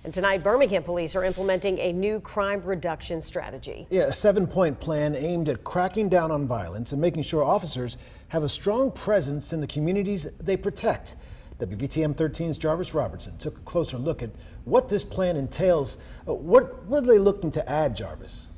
And tonight, Birmingham police are implementing a new crime reduction strategy. Yeah, a 7-point plan aimed at cracking down on violence and making sure officers have a strong presence in the communities they protect. WVTM 13's Jarvis Robertson took a closer look at what this plan entails. What are they looking to add, Jarvis?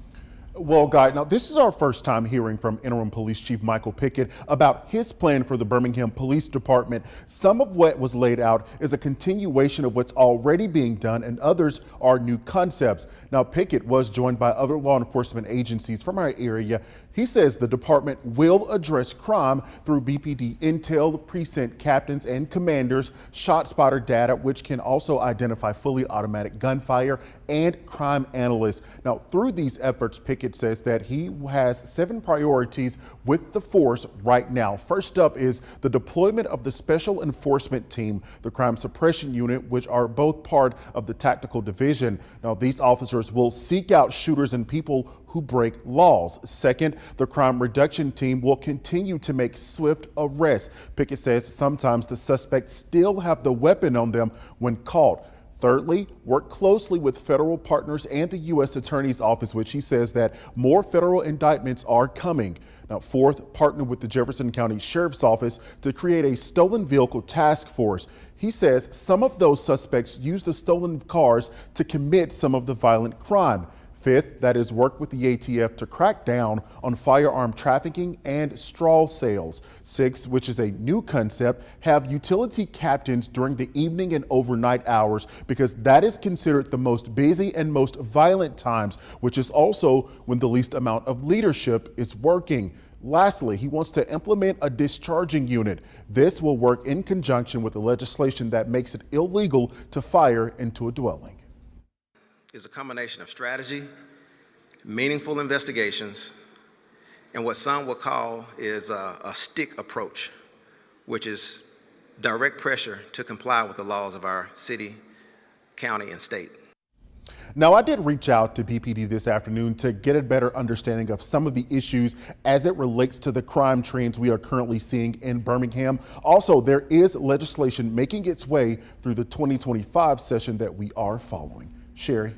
Well, Guy, now this is our first time hearing from Interim Police Chief Michael Pickett about his plan for the Birmingham Police Department. Some of what was laid out is a continuation of what's already being done, and others are new concepts. Now, Pickett was joined by other law enforcement agencies from our area. He says the department will address crime through BPD intel, precinct captains and commanders, shot spotter data, which can also identify fully automatic gunfire, and crime analysts. Now, through these efforts, Pickett says that he has 7 priorities with the force right now. First up is the deployment of the Special Enforcement Team, the Crime Suppression Unit, which are both part of the Tactical Division. Now, these officers will seek out shooters and people who break laws. Second, the Crime Reduction Team will continue to make swift arrests. Pickett says sometimes the suspects still have the weapon on them when caught. Thirdly, work closely with federal partners and the U.S. Attorney's Office, which he says that more federal indictments are coming. Now, fourth, partner with the Jefferson County Sheriff's Office to create a stolen vehicle task force. He says some of those suspects use the stolen cars to commit some of the violent crime. Fifth, that is work with the ATF to crack down on firearm trafficking and straw sales. Sixth, which is a new concept, have utility captains during the evening and overnight hours, because that is considered the most busy and most violent times, which is also when the least amount of leadership is working. Lastly, he wants to implement a discharging unit. This will work in conjunction with the legislation that makes it illegal to fire into a dwelling. Is a combination of strategy, meaningful investigations, and what some will call is a stick approach, which is direct pressure to comply with the laws of our city, county, and state. Now, I did reach out to BPD this afternoon to get a better understanding of some of the issues as it relates to the crime trends we are currently seeing in Birmingham. Also, there is legislation making its way through the 2025 session that we are following. Sherry.